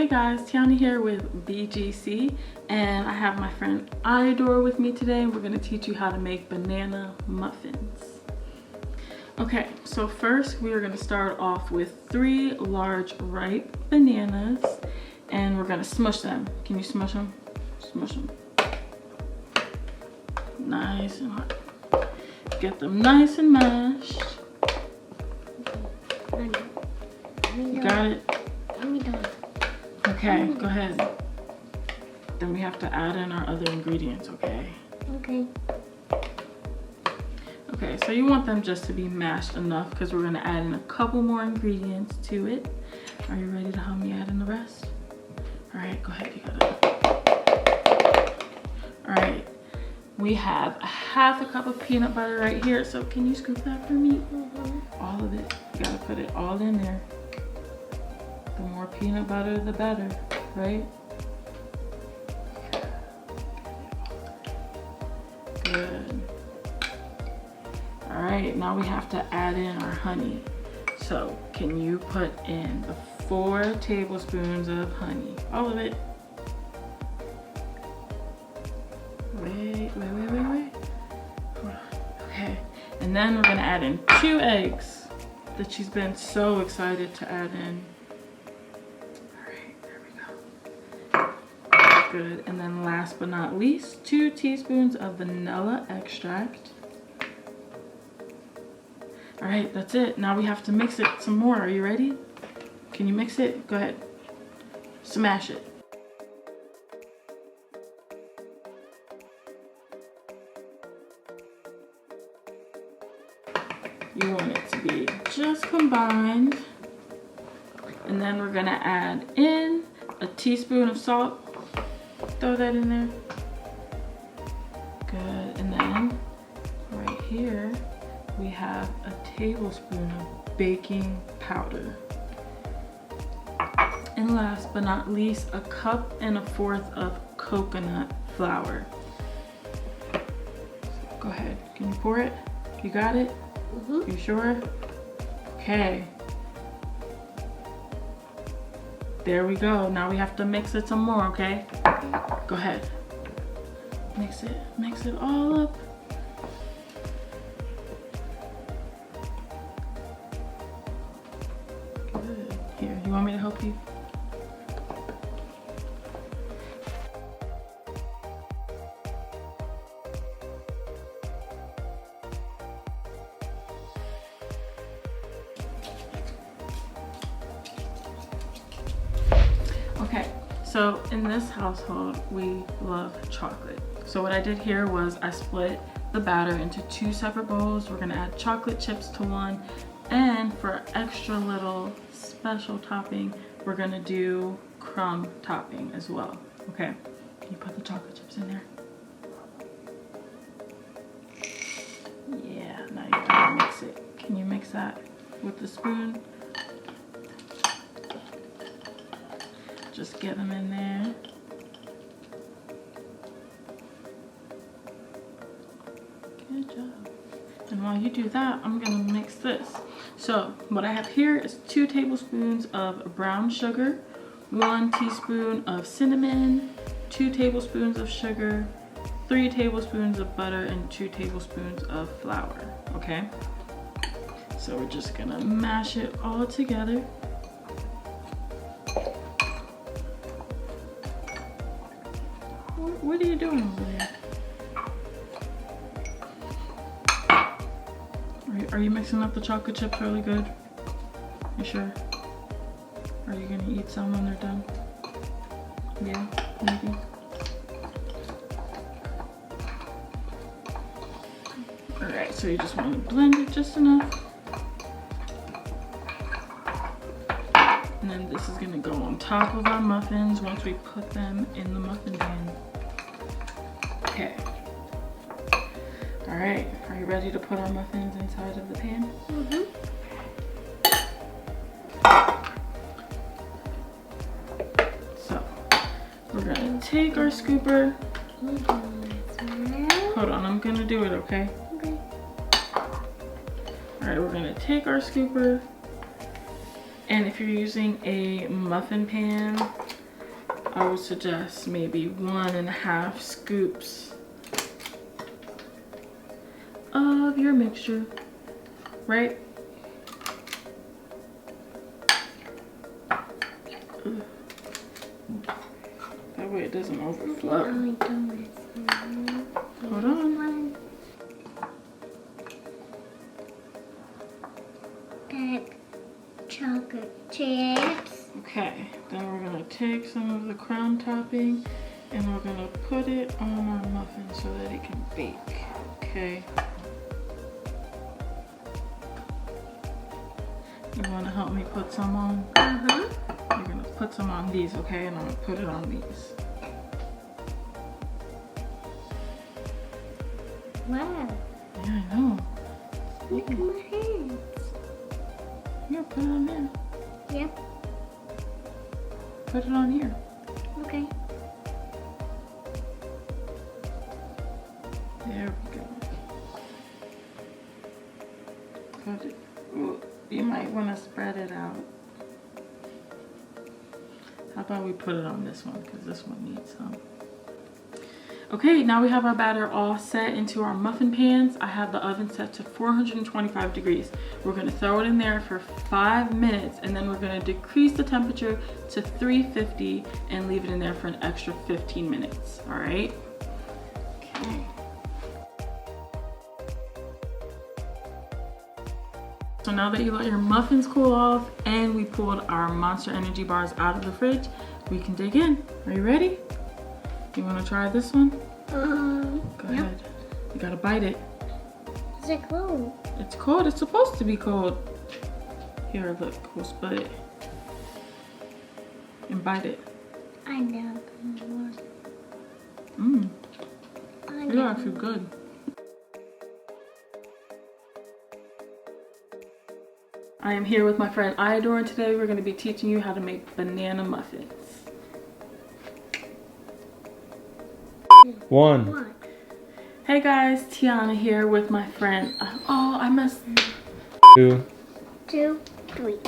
Hey guys, Tiana here with BGC, and I have my friend Iodore with me today. We're going to teach you how to make banana muffins. Okay, so first we are going to start off with 3 large ripe bananas, and we're going to smush them. Can you smush them? Smush them. Nice and hot. Get them nice and mashed. You got it? Okay, go ahead. Then we have to add in our other ingredients, okay? Okay. Okay, so you want them just to be mashed enough because we're gonna add in a couple more ingredients to it. Are you ready to help me add in the rest? All right, go ahead, you got it. All right, we have 1/2 cup of peanut butter right here. So can you scoop that for me? All of it, you gotta put it all in there. The more peanut butter, the better, right? Good. All right, now we have to add in our honey. So can you put in the 4 tablespoons of honey? All of it. Wait. Okay, and then we're gonna add in 2 eggs that she's been so excited to add in. Good. And then last but not least, 2 teaspoons of vanilla extract. All right, that's it. Now we have to mix it some more. Are you ready? Can you mix it? Go ahead. Smash it. You want it to be just combined. And then we're gonna add in a teaspoon of salt. Throw that in there. Good. And then right here we have a tablespoon of baking powder. And last but not least, 1 1/4 cup of coconut flour. Go ahead. Can you pour it? You got it? You sure? Okay. There we go. Now we have to mix it some more, okay? Go ahead. Mix it all up. Good. Here, you want me to help you? Okay, so in this household, we love chocolate. So what I did here was I split the batter into 2 separate bowls. We're gonna add chocolate chips to one, and for extra little special topping, we're gonna do crumb topping as well. Okay, can you put the chocolate chips in there? Yeah, now you gotta mix it. Can you mix that with the spoon? Just get them in there. Good job. And while you do that, I'm gonna mix this. So what I have here is 2 tablespoons of brown sugar, 1 teaspoon of cinnamon, 2 tablespoons of sugar, 3 tablespoons of butter, and 2 tablespoons of flour, okay? So we're just gonna mash it all together. What are you doing over there? Are you mixing up the chocolate chips really good? You sure? Are you gonna eat some when they're done? Yeah, maybe. Alright, so you just want to blend it just enough. And then this is gonna go on top of our muffins once we put them in the muffin pan. Okay. All right, are you ready to put our muffins inside of the pan? So, we're gonna take our scooper. Hold on, I'm gonna do it, okay? Okay. All right, we're gonna take our scooper, and if you're using a muffin pan, I would suggest maybe 1.5 scoops of your mixture, right? That way it doesn't overflow. Hold on. Add chocolate chips. Okay, then we're gonna take some of the crown topping and we're gonna put it on our muffin so that it can bake, okay? You wanna help me put some on? Uh-huh. You're gonna put some on these, okay? And I'm gonna put it on these. Wow. Yeah, I know. Look at my hands. Here, put it on there. Yep. Put it on here. Okay. There we go. Put it. Ooh, you might want to spread it out. How about we put it on this one, because this one needs some. Okay, now we have our batter all set into our muffin pans. I have the oven set to 425 degrees. We're gonna throw it in there for 5 minutes and then we're gonna decrease the temperature to 350 and leave it in there for an extra 15 minutes, all right? Okay. So now that you let your muffins cool off and we pulled our Monster Energy bars out of the fridge, we can dig in. Are you ready? You want to try this one? Go ahead. You gotta bite it. Is it cold? It's cold. It's supposed to be cold. Here, look. We'll split it. And bite it. I know. Mmm. It's actually good. I am here with my friend Iodore, and today we're going to be teaching you how to make banana muffins. 1. Hey guys, Tiana here with my friend. Oh, I must. 2. 2, 3.